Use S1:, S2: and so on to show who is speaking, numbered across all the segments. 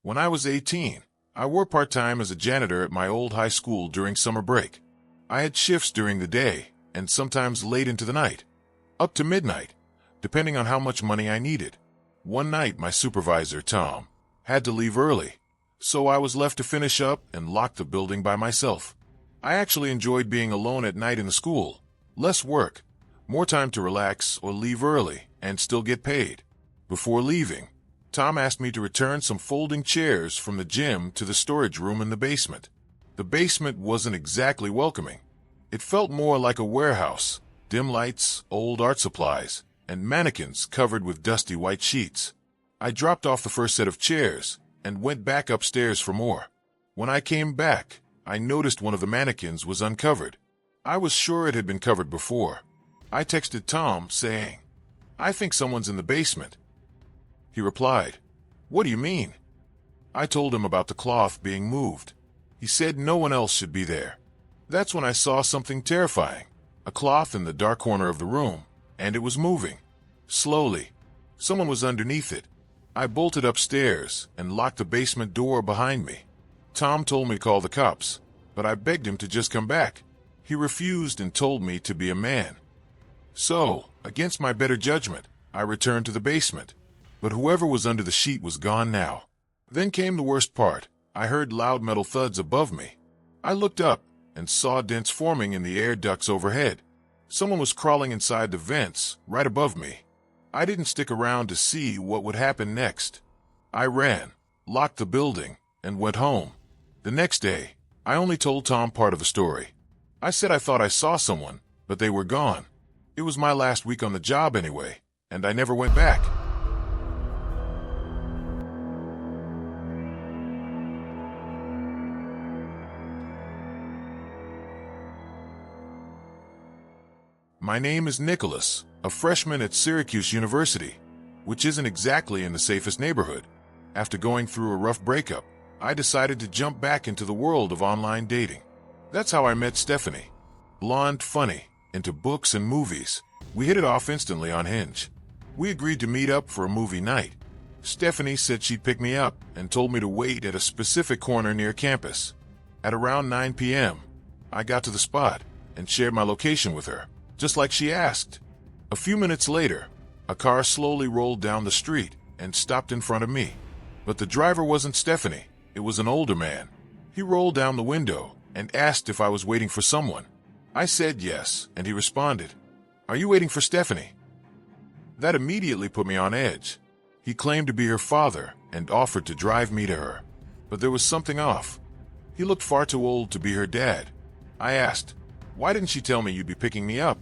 S1: When I was 18, I worked part-time as a janitor at my old high school during summer break. I had shifts during the day and sometimes late into the night, up to midnight, depending on how much money I needed. One night, my supervisor, Tom, had to leave early, so I was left to finish up and lock the building by myself. I actually enjoyed being alone at night in the school. Less work, more time to relax or leave early and still get paid. Before leaving, Tom asked me to return some folding chairs from the gym to the storage room in the basement. The basement wasn't exactly welcoming. It felt more like a warehouse, dim lights, old art supplies, and mannequins covered with dusty white sheets. I dropped off the first set of chairs and went back upstairs for more. When I came back, I noticed one of the mannequins was uncovered. I was sure it had been covered before. I texted Tom saying, "I think someone's in the basement." He replied, "What do you mean?" I told him about the cloth being moved. He said no one else should be there. That's when I saw something terrifying, a cloth in the dark corner of the room, and it was moving. Slowly. Someone was underneath it. I bolted upstairs and locked the basement door behind me. Tom told me to call the cops, but I begged him to just come back. He refused and told me to be a man. So, against my better judgment, I returned to the basement. But whoever was under the sheet was gone now. Then came the worst part. I heard loud metal thuds above me. I looked up and saw dents forming in the air ducts overhead. Someone was crawling inside the vents right above me. I didn't stick around to see what would happen next. I ran, locked the building, and went home. The next day, I only told Tom part of the story. I said I thought I saw someone, but they were gone. It was my last week on the job anyway, and I never went back. My name is Nicholas, a freshman at Syracuse University, which isn't exactly in the safest neighborhood. After going through a rough breakup, I decided to jump back into the world of online dating. That's how I met Stephanie. Blonde, funny, into books and movies. We hit it off instantly on Hinge. We agreed to meet up for a movie night. Stephanie said she'd pick me up and told me to wait at a specific corner near campus. At around 9 p.m., I got to the spot and shared my location with her, just like she asked. A few minutes later, a car slowly rolled down the street and stopped in front of me. But the driver wasn't Stephanie. It was an older man. He rolled down the window and asked if I was waiting for someone. I said yes, and he responded, "Are you waiting for Stephanie?" That immediately put me on edge. He claimed to be her father and offered to drive me to her. But there was something off. He looked far too old to be her dad. I asked, "Why didn't she tell me you'd be picking me up?"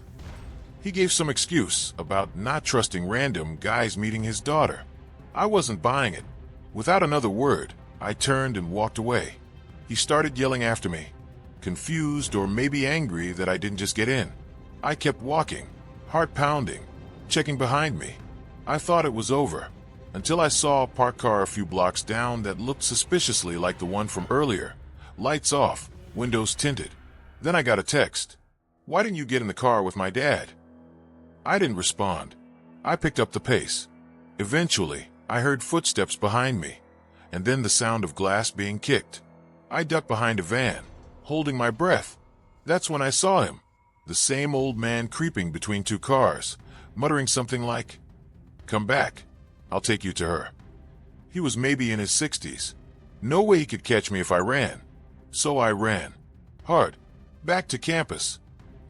S1: He gave some excuse about not trusting random guys meeting his daughter. I wasn't buying it. Without another word, I turned and walked away. He started yelling after me, confused or maybe angry that I didn't just get in. I kept walking, heart pounding, checking behind me. I thought it was over, until I saw a parked car a few blocks down that looked suspiciously like the one from earlier. Lights off, windows tinted. Then I got a text. "Why didn't you get in the car with my dad?" I didn't respond. I picked up the pace. Eventually, I heard footsteps behind me, and then the sound of glass being kicked. I ducked behind a van, holding my breath. That's when I saw him, the same old man creeping between two cars, muttering something like, "Come back, I'll take you to her." He was maybe in his 60s. No way he could catch me if I ran. So I ran. Hard. Back to campus.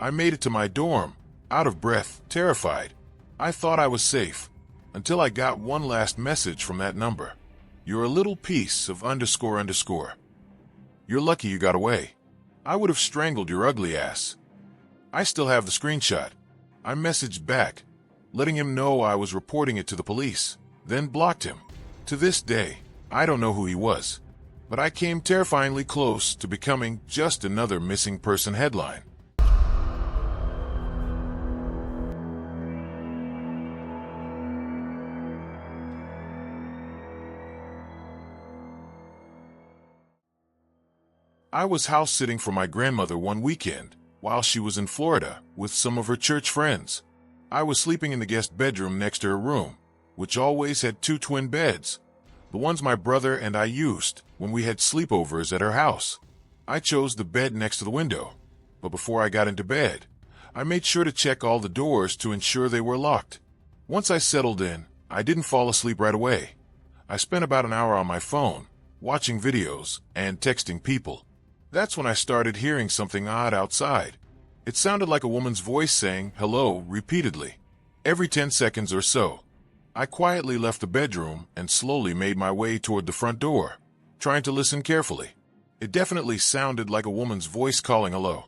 S1: I made it to my dorm, out of breath, terrified. I thought I was safe, until I got one last message from that number. "You're a little piece of __. You're lucky you got away. I would have strangled your ugly ass." I still have the screenshot. I messaged back, letting him know I was reporting it to the police, then blocked him. To this day, I don't know who he was, but I came terrifyingly close to becoming just another missing person headline. I was house sitting for my grandmother one weekend while she was in Florida with some of her church friends. I was sleeping in the guest bedroom next to her room, which always had two twin beds. the ones my brother and I used when we had sleepovers at her house. I chose the bed next to the window, but before I got into bed, I made sure to check all the doors to ensure they were locked. Once I settled in, I didn't fall asleep right away. I spent about an hour on my phone, watching videos and texting people. That's when I started hearing something odd outside. It sounded like a woman's voice saying hello repeatedly, every 10 seconds or so. I quietly left the bedroom and slowly made my way toward the front door, trying to listen carefully. It definitely sounded like a woman's voice calling hello.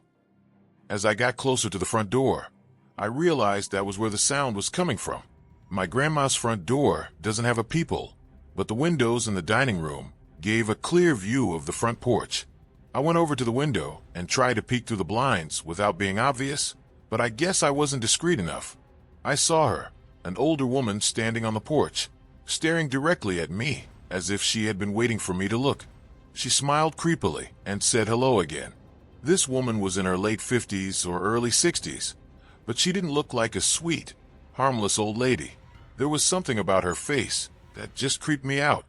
S1: As I got closer to the front door, I realized that was where the sound was coming from. My grandma's front door doesn't have a peephole, but the windows in the dining room gave a clear view of the front porch. I went over to the window and tried to peek through the blinds without being obvious, but I guess I wasn't discreet enough. I saw her, an older woman standing on the porch, staring directly at me as if she had been waiting for me to look. She smiled creepily and said hello again. This woman was in her late 50s or early 60s, but she didn't look like a sweet, harmless old lady. There was something about her face that just creeped me out.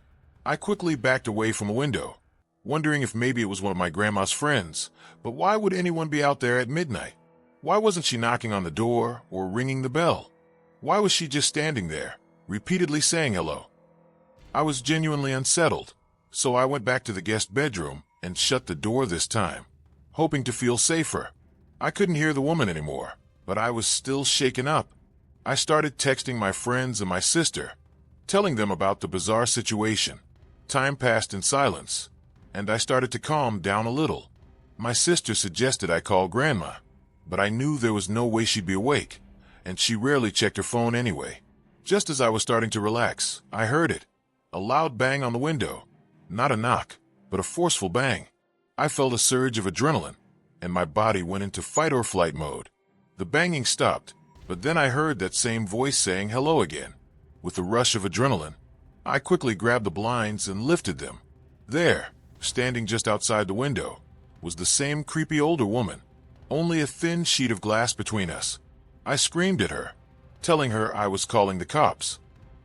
S1: I quickly backed away from the window, wondering if maybe it was one of my grandma's friends, but why would anyone be out there at midnight? Why wasn't she knocking on the door or ringing the bell? Why was she just standing there, repeatedly saying hello? I was genuinely unsettled, so I went back to the guest bedroom and shut the door this time, hoping to feel safer. I couldn't hear the woman anymore, but I was still shaken up. I started texting my friends and my sister, telling them about the bizarre situation. Time passed in silence, and I started to calm down a little. My sister suggested I call Grandma, but I knew there was no way she'd be awake, and she rarely checked her phone anyway. Just as I was starting to relax, I heard it. A loud bang on the window. Not a knock, but a forceful bang. I felt a surge of adrenaline, and my body went into fight or flight mode. The banging stopped, but then I heard that same voice saying hello again. With a rush of adrenaline, I quickly grabbed the blinds and lifted them. There, standing just outside the window, was the same creepy older woman, only a thin sheet of glass between us. I screamed at her, telling her I was calling the cops.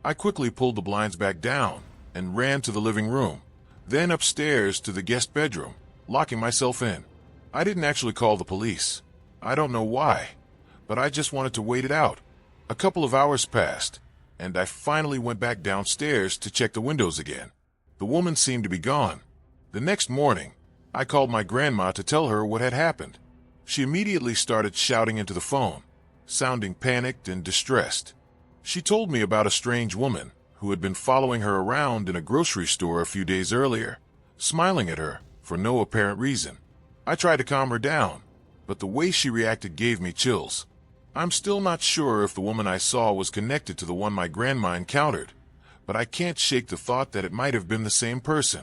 S1: I quickly pulled the blinds back down and ran to the living room, then upstairs to the guest bedroom, locking myself in. I didn't actually call the police. I don't know why, but I just wanted to wait it out. A couple of hours passed, and I finally went back downstairs to check the windows again. The woman seemed to be gone. The next morning, I called my grandma to tell her what had happened. She immediately started shouting into the phone, sounding panicked and distressed. She told me about a strange woman who had been following her around in a grocery store a few days earlier, smiling at her for no apparent reason. I tried to calm her down, but the way she reacted gave me chills. I'm still not sure if the woman I saw was connected to the one my grandma encountered, but I can't shake the thought that it might have been the same person.